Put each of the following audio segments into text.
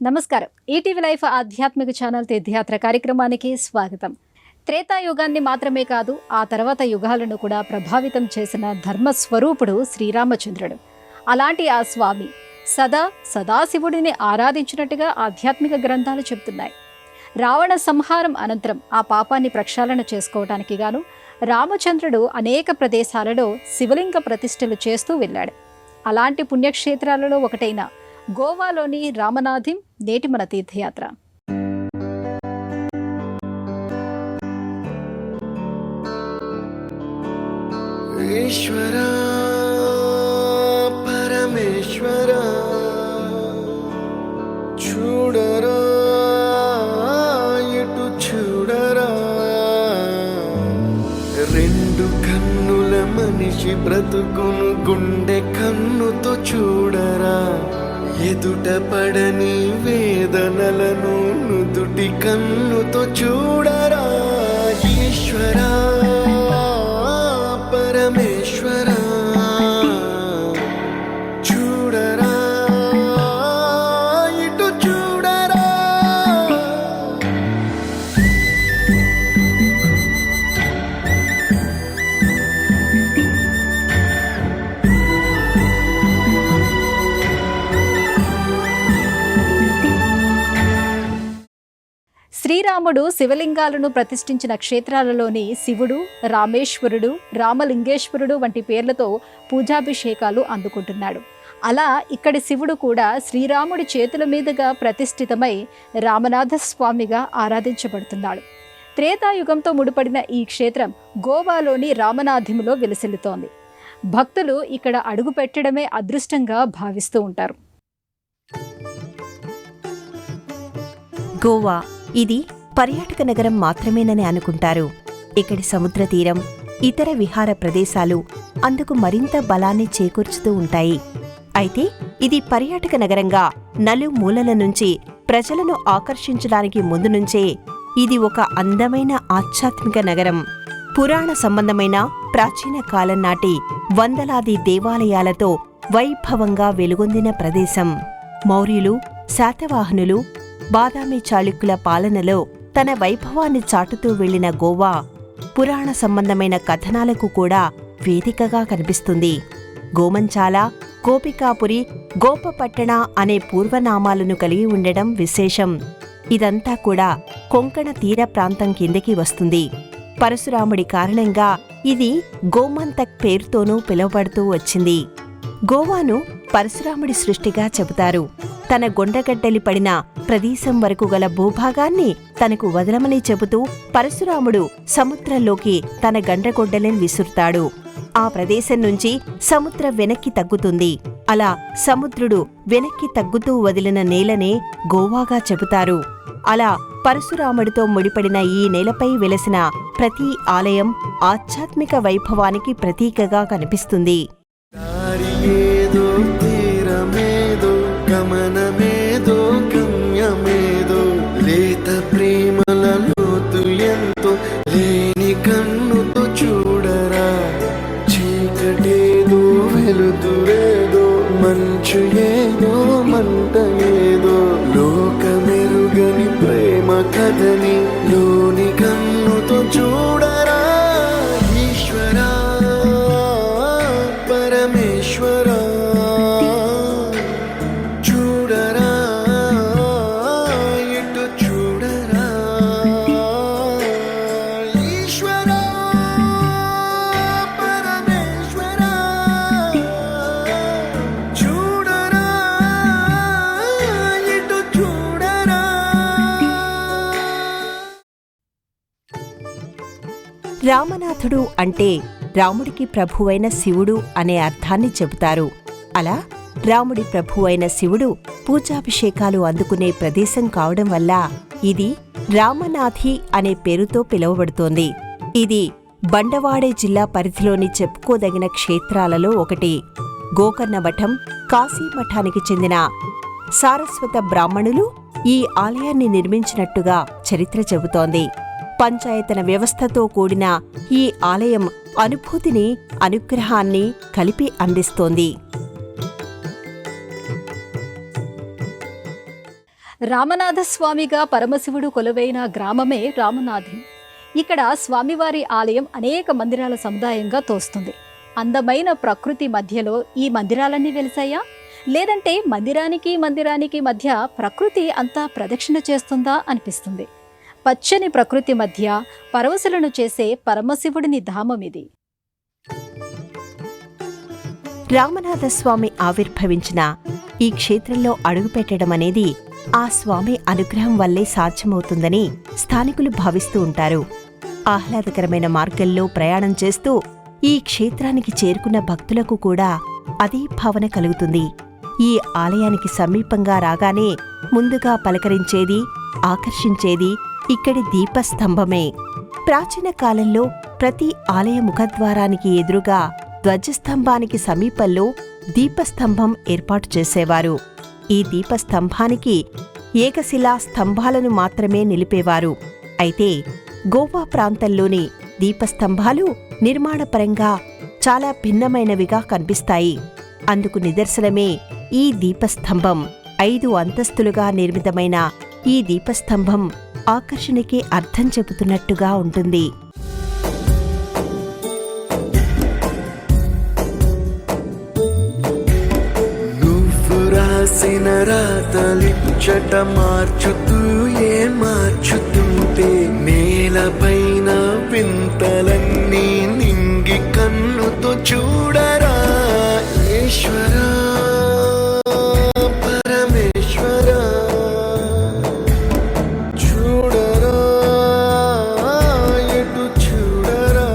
నమస్కారం. ETV life ఆధ్యాత్మిక channel తీర్థయాత్ర కార్యక్రమానికి స్వాగతం. త్రేతాయుగాన్ని మాత్రమే కాదు, ఆ తర్వాత యుగాలను కూడా ప్రభావితం చేసిన ధర్మస్వరూపుడు శ్రీరామచంద్రుడు. అలాంటి ఆ స్వామి సదాశివుడిని ఆరాధించినట్టుగా ఆధ్యాత్మిక గ్రంథాలు చెబుతున్నాయి. రావణ సంహారం అనంతరం ఆ పాపాన్ని ప్రక్షాళన చేసుకోవడానికి గాను రామచంద్రుడు అనేక ప్రదేశాలలో శివలింగ ప్రతిష్టలు చేస్తూ వెళ్ళాడు. అలాంటి పుణ్యక్షేత్రాలలో ఒకటైన గోవాలోని రామనాథిం నేటి మన తీర్థయాత్ర. ఈశ్వర పరమేశ్వర చూడరా ఎటు చూడరా, రెండు కన్నుల మనిషి బ్రతుకును గుండె కన్నుతో చూడరా, ఎదుట పడని వేదనలను నుదుటి కన్నుతో చూడరా. ఈశ్వరా పరమేశ్వరా చూడరా ఇటు చూడరా. శ్రీరాముడు శివలింగాలను ప్రతిష్ఠించిన క్షేత్రాలలోని శివుడు, రామేశ్వరుడు, రామలింగేశ్వరుడు వంటి పేర్లతో పూజాభిషేకాలు అందుకుంటున్నాడు. అలా ఇక్కడి శివుడు కూడా శ్రీరాముడి చేతుల మీదుగా ప్రతిష్ఠితమై రామనాథ స్వామిగా ఆరాధించబడుతున్నాడు. త్రేతాయుగంతో ముడిపడిన ఈ క్షేత్రం గోవాలోని రామనాథిములో విలసిల్లుతోంది. భక్తులు ఇక్కడ అడుగు పెట్టడమే అదృష్టంగా భావిస్తూ ఉంటారు. గోవా ఇది పర్యాటక నగరం మాత్రమేనని అనుకుంటారు. ఇక్కడి సముద్ర తీరం, ఇతర విహార ప్రదేశాలు అందుకు మరింత బలాన్ని చేకూర్చుతూ ఉంటాయి. అయితే ఇది పర్యాటక నగరంగా నలుమూలల నుంచి ప్రజలను ఆకర్షించడానికి ముందు నుంచే ఇది ఒక అందమైన ఆధ్యాత్మిక నగరం. పురాణ సంబంధమైన ప్రాచీన కాలం నాటి వందలాది దేవాలయాలతో వైభవంగా వెలుగొందిన ప్రదేశం. మౌర్యులు, శాతవాహనులు, బాదామి చాళుక్యుల పాలనలో తన వైభవాన్ని చాటుతూ వెళ్లిన గోవా పురాణ సంబంధమైన కథనాలకు కూడా వేదికగా కనిపిస్తుంది. గోమంచాల, గోపికాపురి, గోపపట్టణ అనే పూర్వనామాలను కలిగి ఉండడం విశేషం. ఇదంతా కూడా కొంకణ తీర ప్రాంతం కిందకి వస్తుంది. పరశురాముడి కారణంగా ఇది గోమంతక్ పేరుతోనూ పిలువబడుతూ వచ్చింది. గోవాను పరశురాముడి సృష్టిగా చెబుతారు. తన గొండగడ్డలి పడిన ప్రదేశం వరకు గల భూభాగాన్ని తనకు వదలమని చెబుతూ పరశురాముడు సముద్రంలోకి తన గండ్రగొడ్డలిని విసురుతాడు. ఆ ప్రదేశం నుంచి సముద్రం వెనక్కి తగ్గుతుంది. అలా సముద్రుడు వెనక్కి తగ్గుతూ వదిలిన నేలనే గోవాగా చెబుతారు. అలా పరశురాముడితో ముడిపడిన ఈ నేలపై వెలసిన ప్రతి ఆలయం ఆధ్యాత్మిక వైభవానికి ప్రతీకగా కనిపిస్తుంది. గమనమేదో గమ్యమేదో లేత ప్రేమల లోతు ఎంతో లేని కన్నుతో చూడరా, చీకటేదో వెలుతురేదో మంచు ఏదో మంట ఏదో లోకమెరుగని ప్రేమ కథని లోని కన్నుతో చూడరా. ఈశ్వరా పరమేశ్వరా రామనాథుడు అంటే రాముడికి ప్రభువైన శివుడు అనే అర్థాన్ని చెబుతారు. అలా రాముడి ప్రభువైన శివుడు పూజాభిషేకాలు అందుకునే ప్రదేశం కావడం వల్ల ఇది రామనాథి అనే పేరుతో పిలువబడుతోంది. ఇది బండవాడే జిల్లా పరిధిలోని చెప్పుకోదగిన క్షేత్రాలలో ఒకటి. గోకర్ణ మఠం, కాశీ మఠానికి చెందిన సారస్వత బ్రాహ్మణులు ఈ ఆలయాన్ని నిర్మించినట్టుగా చరిత్ర చెబుతోంది. పంచాయతన వ్యవస్థతో కూడిన ఈ ఆలయం అనుభూతిని, అనుగ్రహాన్ని కలిపి అందిస్తోంది. రామనాథస్వామిగా పరమశివుడు కొలువైన గ్రామమే రామనాథి. ఇక్కడ స్వామివారి ఆలయం అనేక మందిరాల సముదాయంగా తోస్తుంది. అందమైన ప్రకృతి మధ్యలో ఈ మందిరాలన్నీ వెలిసాయా? లేదంటే మందిరానికి మధ్య ప్రకృతి అంతా ప్రదక్షిణ చేస్తుందా అనిపిస్తుంది. పచ్చని ప్రకృతి మధ్య పరవశులను చేసే పరమశివుడిని ధామమిది. రామనాథస్వామి ఆవిర్భవించిన ఈ క్షేత్రంలో అడుగుపెట్టడం అనేది ఆ స్వామి అనుగ్రహం వల్లే సాధ్యమవుతుందని స్థానికులు భావిస్తూ ఉంటారు. ఆహ్లాదకరమైన మార్గంలో ప్రయాణం చేస్తూ ఈ క్షేత్రానికి చేరుకున్న భక్తులకు కూడా అదే భావన కలుగుతుంది. ఈ ఆలయానికి సమీపంగా రాగానే ముందుగా పలకరించేది, ఆకర్షించేది ఇక్కడి దీపస్తంభమే. ప్రాచీన కాలంలో ప్రతి ఆలయ ముఖద్వారానికి ఎదురుగా ధ్వజస్తంభానికి సమీపంలో దీపస్తంభం ఏర్పాటు చేసేవారు. ఈ దీపస్తంభానికి ఏకశిలా స్తంభాలను మాత్రమే నిలిపేవారు. అయితే గోవా ప్రాంతంలోని దీపస్తంభాలు నిర్మాణపరంగా చాలా భిన్నమైనవిగా కనిపిస్తాయి. అందుకు నిదర్శనమే ఈ దీపస్తంభం. 5 అంతస్తులుగా నిర్మితమైన ఈ దీపస్తంభం ఆకర్షణకి అర్థం చెబుతున్నట్టుగా ఉంటుంది. రాసిన రాతలిచ్చట మార్చుతూ మార్చుతుంటే నేలపైన వింతలన్నీ నింగి కన్నుతో చూడరా ఈశ్వరా పరమేశ్వరా, చూడరా ఎటు చూడరా,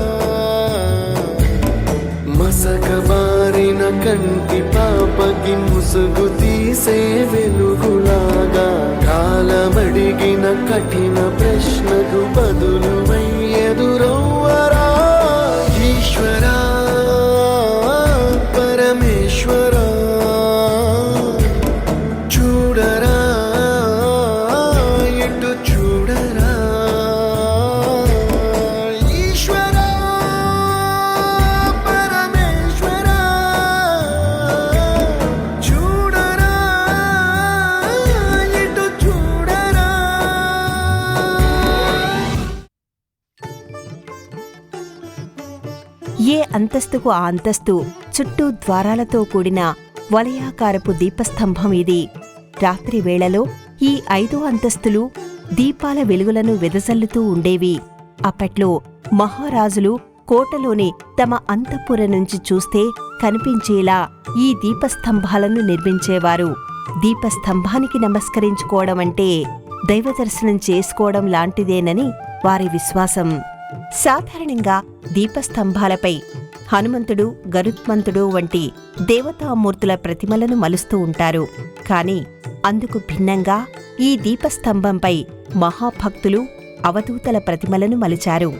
మసకబారిన కంటి పాపకి ముసుగు తీసే వెలుగులాగా కాలమడిగిన కఠిన ప్రశ్నకు బదులు ఎదురవ్వరా ఈశ్వరా పరమేశ్వరా, చూడరా ఎటు చూడరా ఈశ్వరా పరమేశ్వరా, చూడరా ఎటు చూడరా. ఏ అంతస్తుకు ఆ అంతస్తు చుట్టూ ద్వారాలతో కూడిన వలయాకారపు దీపస్తంభం ఇది. రాత్రి వేళలో ఈ 5 అంతస్తులు దీపాల వెలుగులను వెదజల్లుతూ ఉండేవి. అప్పట్లో మహారాజులు కోటలోని తమ అంతఃపురం నుంచి చూస్తే కనిపించేలా ఈ దీపస్తంభాలను నిర్మించేవారు. దీపస్తంభానికి నమస్కరించుకోవడం అంటే దైవదర్శనం చేసుకోవడం లాంటిదేనని వారి విశ్వాసం. సాధారణంగా దీపస్తంభాలపై హనుమంతుడు, గరుత్మంతుడు వంటి దేవతామూర్తుల ప్రతిమలను మలుస్తూ ఉంటారు. కాని అందుకు భిన్నంగా ఈ దీపస్తంభంపై మహాభక్తులు, అవధూతల ప్రతిమలను మలిచారు.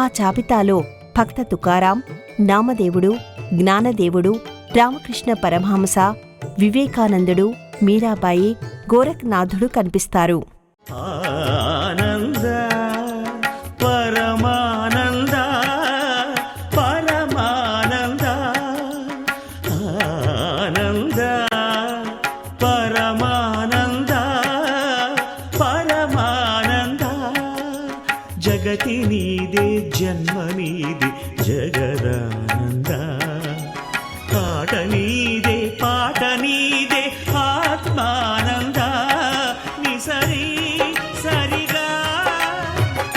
ఆ జాబితాలో భక్త తుకారాం, నామదేవుడు, జ్ఞానదేవుడు, రామకృష్ణ పరమహంస, వివేకానందుడు, మీరాబాయి, గోరఖ్నాథుడు కనిపిస్తారు. ఆనంద పరమానంద పరమానంద, ఆనంద పరమానంద పరమానంద, జగతి నీదే జన్మ నీది జగదానంద, ఆట నీదే పాట నీదే ఆత్మానంద, నిసరి సరిగా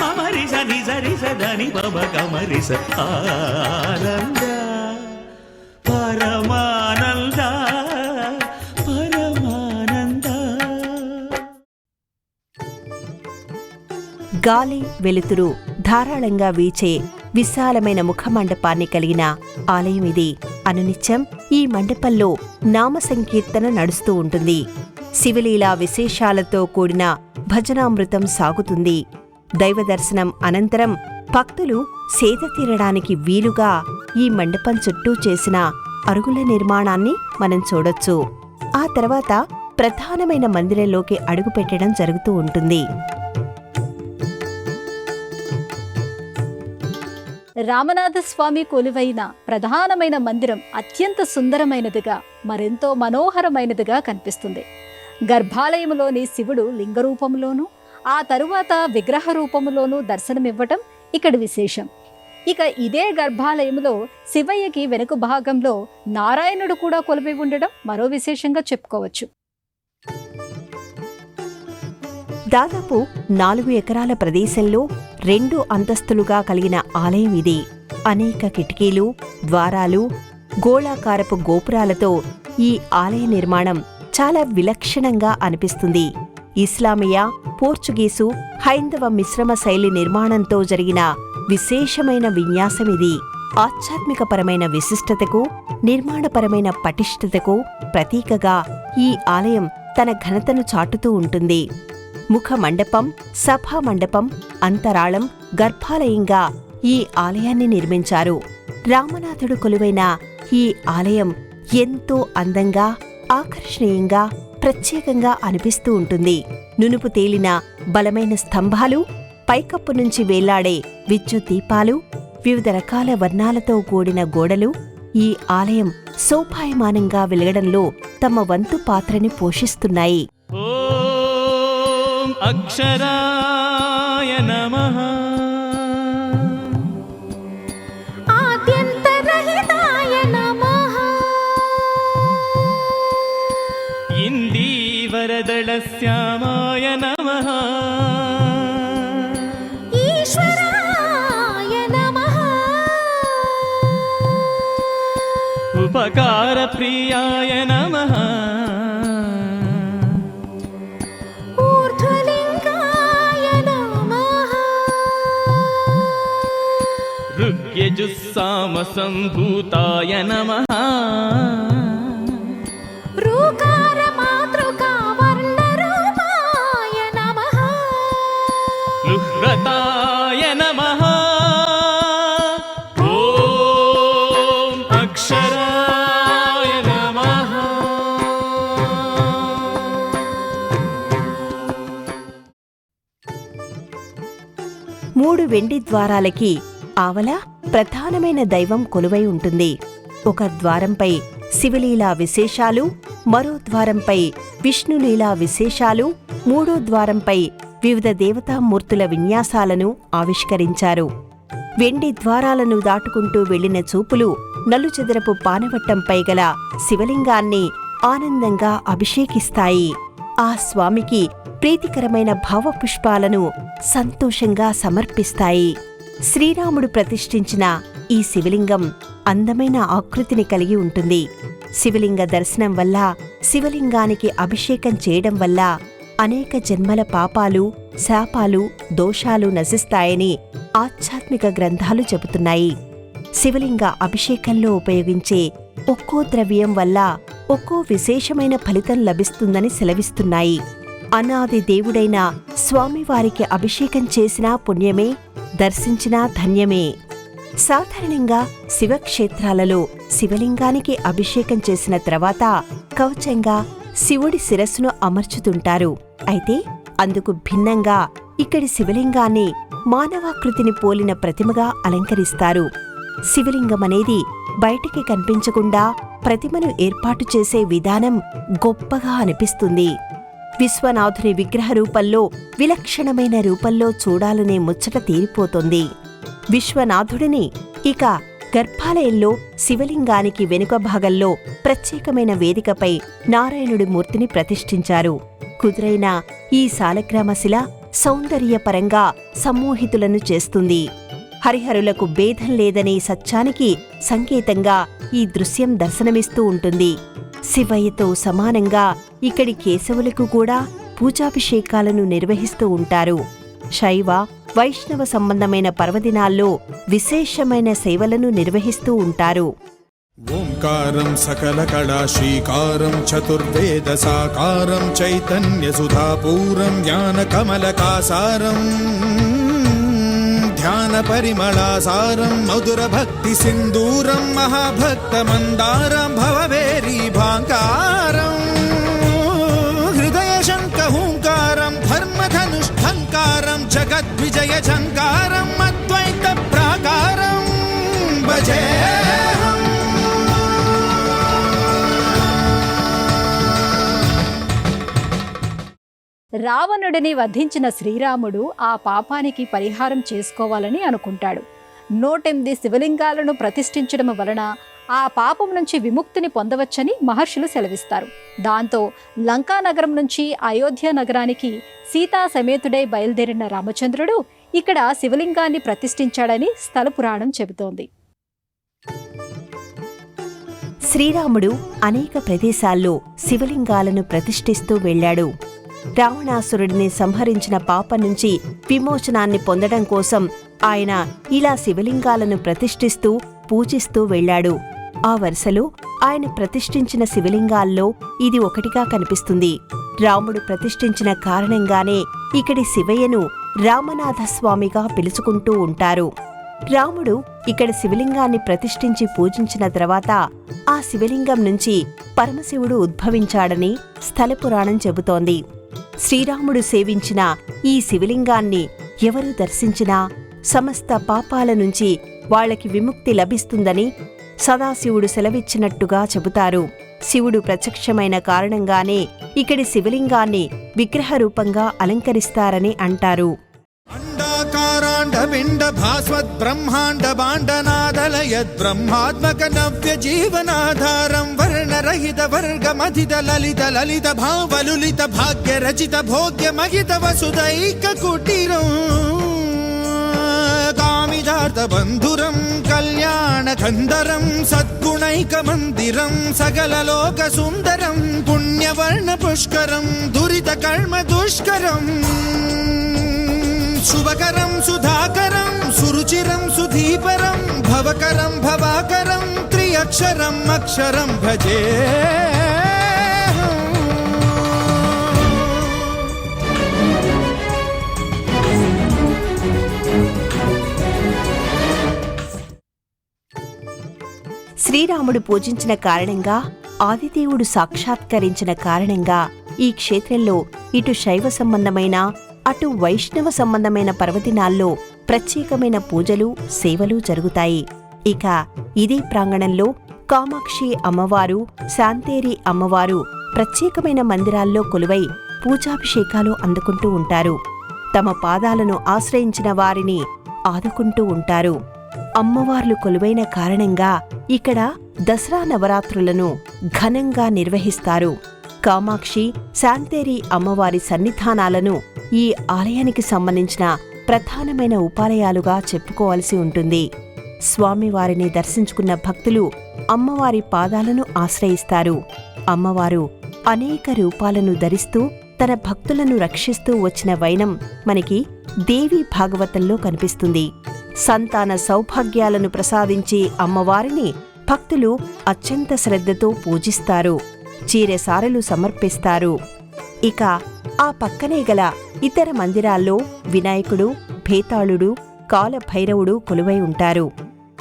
మమరిస నిజరిస దని పమ కమరిస, ఆనంద పరమానంద పరమానంద. గాలి, వెలుతురు ధారాళంగా వీచే విశాలమైన ముఖమండపాన్ని కలిగిన ఆలయం ఇది. అనునిత్యం ఈ మండపంలో నామ సంకీర్తన నడుస్తూ ఉంటుంది. శివలీలా విశేషాలతో కూడిన భజనామృతం సాగుతుంది. దైవదర్శనం అనంతరం భక్తులు సేద తీరడానికి వీలుగా ఈ మండపం చుట్టూ చేసిన అరుగుల నిర్మాణాన్ని మనం చూడొచ్చు. ఆ తర్వాత ప్రధానమైన మందిరంలోకి అడుగుపెట్టడం జరుగుతూ ఉంటుంది. రామనాథ స్వామి కొలువైన ప్రధానమైన మందిరం అత్యంత సుందరమైనదిగా, మరెంతో మనోహరమైనదిగా కనిపిస్తుంది. గర్భాలయంలోని శివుడు లింగ రూపంలోనూ, ఆ తరువాత విగ్రహ రూపంలోనూ దర్శనమివ్వటం ఇక్కడి విశేషం. ఇక ఇదే గర్భాలయంలో శివయ్యకి వెనుక భాగంలో నారాయణుడు కూడా కొలువై ఉండడం మరో విశేషంగా చెప్పుకోవచ్చు. దాదాపు 4 ఎకరాల ప్రదేశంలో 2 అంతస్తులుగా కలిగిన ఆలయం ఇది. అనేక కిటికీలు, ద్వారాలు, గోళాకారపు గోపురాలతో ఈ ఆలయ నిర్మాణం చాలా విలక్షణంగా అనిపిస్తుంది. ఇస్లామియా, పోర్చుగీసు, హైందవ మిశ్రమ శైలి నిర్మాణంతో జరిగిన విశేషమైన విన్యాసమిది. ఆధ్యాత్మికపరమైన విశిష్టతకు, నిర్మాణపరమైన పటిష్టతకు ప్రతీకగా ఈ ఆలయం తన ఘనతను చాటుతూ ఉంటుంది. ముఖ మండపం, సభా మండపం, అంతరాళం, గర్భాలయంగా ఈ ఆలయాన్ని నిర్మించారు. రామనాథుడు కొలువైన ఈ ఆలయం ఎంతో అందంగా, ఆకర్షణీయంగా, ప్రత్యేకంగా అనిపిస్తూ ఉంటుంది. నునుపు తేలిన బలమైన స్తంభాలు, పైకప్పు నుంచి వేలాడే విద్యుత్ దీపాలు, వివిధ రకాల వర్ణాలతో కూడిన గోడలు ఈ ఆలయం శోభాయమానంగా వెలగడంలో తమ వంతు పాత్రని పోషిస్తున్నాయి. ఓం అక్షరాయ నమః. ఆద్యంతరహితాయ నమః. ఇందీవరదళశ్యామాయ నమః. ఈశ్వరాయ నమః. ఉపకారప్రియాయ నమః. ఊర్ధ్వలింగాయ నమః. ఋగ్యజుస్సామసంభూతాయ నమః. ఋకార మాతృకా వర్ణరూపాయ నమః. లుహ్రతాయ నమః. ఓం అక్షరాయ నమః. 3 వెండి ద్వారాలకి ఆవల ప్రధానమైన దైవం కొలువై ఉంటుంది. ఒక ద్వారంపై శివలీలా విశేషాలు, మరో ద్వారంపై విష్ణులీలా విశేషాలు, 3వ ద్వారంపై వివిధ దేవతామూర్తుల విన్యాసాలను ఆవిష్కరించారు. వెండి ద్వారాలను దాటుకుంటూ వెళ్లిన చూపులు నలుచెదరపు పానవట్టంపై గల శివలింగాన్ని ఆనందంగా అభిషేకిస్తాయి. ఆ స్వామికి ప్రీతికరమైన భావపుష్పాలను సంతోషంగా సమర్పిస్తాయి. శ్రీరాముడు ప్రతిష్ఠించిన ఈ శివలింగం అందమైన ఆకృతిని కలిగి ఉంటుంది. శివలింగ దర్శనం వల్ల, శివలింగానికి అభిషేకం చేయడం వల్ల అనేక జన్మల పాపాలు, శాపాలు, దోషాలు నశిస్తాయని ఆధ్యాత్మిక గ్రంథాలు చెబుతున్నాయి. శివలింగ అభిషేకంలో ఉపయోగించే ఒక్కో ద్రవ్యం వల్ల ఒక్కో విశేషమైన ఫలితం లభిస్తుందని సెలవిస్తున్నాయి. అనాది దేవుడైన స్వామివారికి అభిషేకం చేసినా పుణ్యమే, దర్శించినా ధన్యమే. సాధారణంగా శివక్షేత్రాలలో శివలింగానికి అభిషేకం చేసిన తర్వాత కవచంగా శివుడి శిరస్సును అమర్చుతుంటారు. అయితే అందుకు భిన్నంగా ఇక్కడి శివలింగాన్ని మానవాకృతిని పోలిన ప్రతిమగా అలంకరిస్తారు. శివలింగమనేది బయటికి కనిపించకుండా ప్రతిమను ఏర్పాటు చేసే విధానం గొప్పగా అనిపిస్తుంది. విశ్వనాథుని విగ్రహ రూపంలో, విలక్షణమైన రూపంలో చూడాలనే ముచ్చట తీరిపోతుంది. విశ్వనాథుడిని ఇక గర్భాలయంలో శివలింగానికి వెనుక భాగంలో ప్రత్యేకమైన వేదికపై నారాయణుడి మూర్తిని ప్రతిష్ఠించారు. కుదురైన ఈ సాలగ్రామశిల సౌందర్యపరంగా సమ్మోహితులను చేస్తుంది. హరిహరులకు భేదం లేదనే సత్యానికి సంకేతంగా ఈ దృశ్యం దర్శనమిస్తూ ఉంటుంది. శివయ్యతో సమానంగా ఇక్కడి కేశవులకు కూడా పూజాభిషేకాలను నిర్వహిస్తూ ఉంటారు. శైవ, వైష్ణవ సంబంధమైన పర్వదినాల్లో విశేషమైన సేవలను నిర్వహిస్తూ ఉంటారు. ఓంకారం సకల కళా శ్రీకారం చతుర్వేద సాకారం చైతన్య సుధాపూరం జ్ఞాన కమలకాసారం ధ్యాన పరిమళాసారం మధుర భక్తి సింధూరం మహాభక్త మందారం భవవేరీ భాంకారం హృదయ శంఖ హూంకారం ధర్మధనుష్ఠంకారం జగద్విజయ ఝంకారం అద్వైత ప్రాకారం భజేహం. రావణుడిని వధించిన శ్రీరాముడు ఆ పాపానికి పరిహారం చేసుకోవాలని అనుకుంటాడు. 108 శివలింగాలను ప్రతిష్ఠించడం వలన ఆ పాపం నుంచి విముక్తిని పొందవచ్చని మహర్షులు సెలవిస్తారు. దాంతో లంకానగరం నుంచి అయోధ్య నగరానికి సీతా సమేతుడై బయలుదేరిన రామచంద్రుడు ఇక్కడ శివలింగాన్ని ప్రతిష్ఠించాడని స్థల పురాణం చెబుతోంది. శ్రీరాముడు అనేక ప్రదేశాల్లో శివలింగాలను ప్రతిష్ఠిస్తూ వెళ్ళాడు. రావణాసురుడిని సంహరించిన పాపం నుంచి విమోచనాన్ని పొందడం కోసం ఆయన ఇలా శివలింగాలను ప్రతిష్ఠిస్తూ పూజిస్తూ వెళ్ళాడు. ఆ వరుసలో ఆయన ప్రతిష్ఠించిన శివలింగాల్లో ఇది ఒకటిగా కనిపిస్తుంది. రాముడు ప్రతిష్ఠించిన కారణంగానే ఇక్కడి శివయ్యను రామనాథస్వామిగా పిలుచుకుంటూ ఉంటారు. రాముడు ఇక్కడ శివలింగాన్ని ప్రతిష్ఠించి పూజించిన తర్వాత ఆ శివలింగం నుంచి పరమశివుడు ఉద్భవించాడని స్థల పురాణం చెబుతోంది. శ్రీరాముడు సేవించిన ఈ శివలింగాన్ని ఎవరు దర్శించినా సమస్త పాపాల నుంచి వాళ్లకి విముక్తి లభిస్తుందని సదాశివుడు సెలవిచ్చినట్టుగా చెబుతారు. శివుడు ప్రత్యక్షమైన కారణంగానే ఇక్కడి శివలింగాన్ని విగ్రహరూపంగా అలంకరిస్తారని అంటారు. అండాకారాండ పిండ భాస్వద్ బ్రహ్మాండ బాండనాదలయద్ బ్రహ్మాత్మక నవ్య జీవనాధారం వర్ణరహిత వర్గమధిత లలిత లలిత భావలులిత భాగ్య రచిత భోగ్య మహిత వసుదైక కుటీరం కామిదార్థ బంధురం కళ్యాణ కందరం సద్గుణైక మందిరం సకల లోక సుందరం పుణ్యవర్ణ పుష్కరం దురిత కర్మ దుష్కరం శుభకరం సుధాకరం సురుచిరం సుధీపరం భవకరం భవాకరం త్రియక్షరం అక్షరం భజే. శ్రీరాముడు పూజించిన కారణంగా ఆదిదేవుడు సాక్షాత్కరించిన కారణంగా ఈ క్షేత్రంలో ఇటు శైవ సంబంధమైన అటు వైష్ణవ సంబంధమైన పర్వదినాల్లో ప్రత్యేకమైన పూజలు సేవలు జరుగుతాయి. ఇక ఇదే ప్రాంగణంలో కామాక్షి అమ్మవారు శాంతేరి అమ్మవారు ప్రత్యేకమైన మందిరాల్లో కొలువై పూజాభిషేకాలు అందుకుంటూ ఉంటారు. తమ పాదాలను ఆశ్రయించిన వారిని ఆదుకుంటూ ఉంటారు. అమ్మవార్లు కొలువైన కారణంగా ఇక్కడ దసరా నవరాత్రులను ఘనంగా నిర్వహిస్తారు. కామాక్షి శాంతేరి అమ్మవారి సన్నిధానాలను ఈ ఆలయానికి సంబంధించిన ప్రధానమైన ఉపాలయాలుగా చెప్పుకోవాల్సి ఉంటుంది. స్వామివారిని దర్శించుకున్న భక్తులు అమ్మవారి పాదాలను ఆశ్రయిస్తారు. అమ్మవారు అనేక రూపాలను ధరిస్తూ తన భక్తులను రక్షిస్తూ వచ్చిన వైనం మనకి దేవీ భాగవతంలో కనిపిస్తుంది. సంతాన సౌభాగ్యాలను ప్రసాదించే అమ్మవారిని భక్తులు అత్యంత శ్రద్ధతో పూజిస్తారు. చీరెసారెలు సమర్పిస్తారు. ఇక ఆ పక్కనే గల ఇతర మందిరాల్లో వినాయకుడు, భేతాళుడు, కాలభైరవుడు కొలువై ఉంటారు.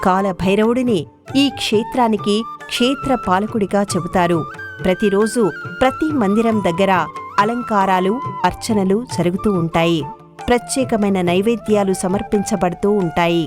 కాలభైరవుడిని ఈ క్షేత్రానికి క్షేత్ర పాలకుడిగా చెబుతారు. ప్రతిరోజు ప్రతి మందిరం దగ్గర అలంకారాలు, అర్చనలు జరుగుతూ ఉంటాయి. ప్రత్యేకమైన నైవేద్యాలు సమర్పించబడుతూ ఉంటాయి.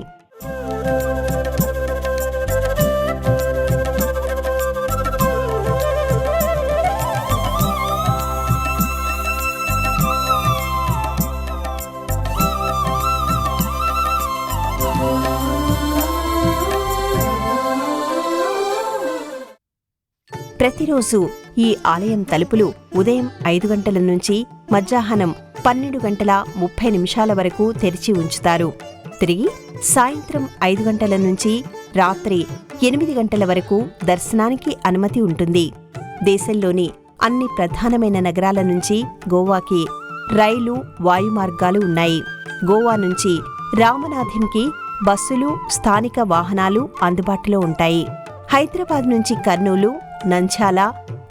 ప్రతిరోజు ఈ ఆలయం తలుపులు ఉదయం 5 గంటల నుంచి మధ్యాహ్నం 12:30 వరకు తెరిచి ఉంచుతారు. తిరిగి సాయంత్రం 5 గంటల నుంచి రాత్రి 8 గంటల వరకు దర్శనానికి అనుమతి ఉంటుంది. దేశంలోని అన్ని ప్రధానమైన నగరాల నుంచి గోవాకి రైలు, వాయు మార్గాలు ఉన్నాయి. గోవా నుంచి రామనాథంకి బస్సులు, స్థానిక వాహనాలు అందుబాటులో ఉంటాయి. హైదరాబాద్ నుంచి కర్నూలు, నంద్యాల,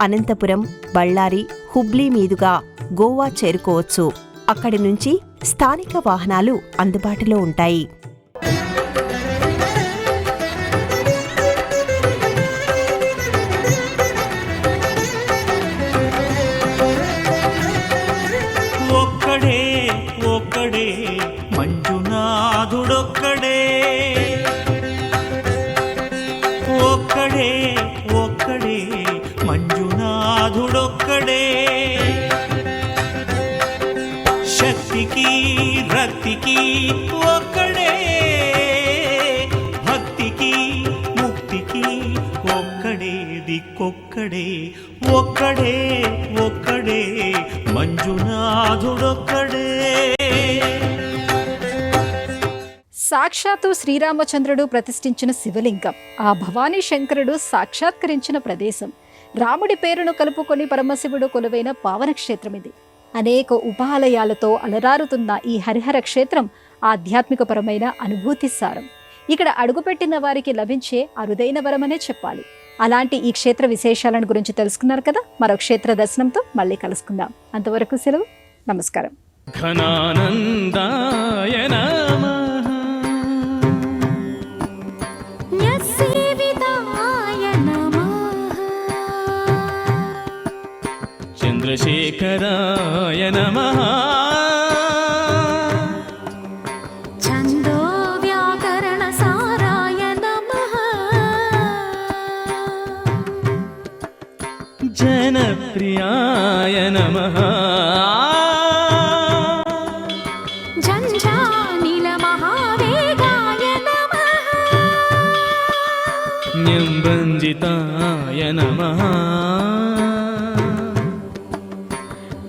అనంతపురం, బళ్ళారి, హుబ్లీ మీదుగా గోవా చేరుకోవచ్చు. అక్కడి నుంచి స్థానిక వాహనాలు అందుబాటులో ఉంటాయి. ఒక్కడే ఒక్కడే ఒక్కడే మంజునాథుడొక్కడే. సాక్షాత్తు శ్రీరామచంద్రుడు ప్రతిష్ఠించిన శివలింగం, ఆ భవానీ శంకరుడు సాక్షాత్కరించిన ప్రదేశం, రాముడి పేరును కలుపుకొని పరమశివుడు కొలువైన పావన క్షేత్రం ఇది. అనేక ఉపాలయాలతో అలరారుతున్న ఈ హరిహర క్షేత్రం ఆధ్యాత్మికపరమైన అనుభూతి సారం. ఇక్కడ అడుగుపెట్టిన వారికి లభించే అరుదైన వరమనే చెప్పాలి. అలాంటి ఈ క్షేత్ర విశేషాలను గురించి తెలుసుకున్నారు కదా. మరో క్షేత్ర దర్శనంతో మళ్ళీ కలుసుకుందాం. అంతవరకు సెలవు, నమస్కారం. ఘనానందాయ నమః యస్సేవితాయ నమః చంద్రశేఖరాయ నమః ఛందో వ్యాకరణ సారాయ నమః జనప్రియాయ నమః ఝంఝానిల మహావేగాయ నమః న్యంబంజితాయ నమః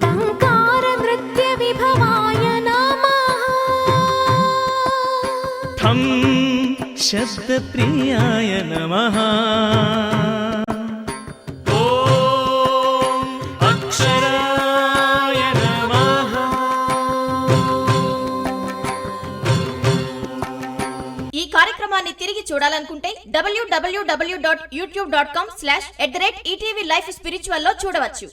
టంకార నృత్య విభవాయ నమః ఠం శబ్దప్రియాయ నమః ఓం అక్షరాయ నమః. ఈ కార్యక్రమాన్ని తిరిగి చూడాలనుకుంటే www.youtube.com/@ETV Life Spiritual లో చూడవచ్చు.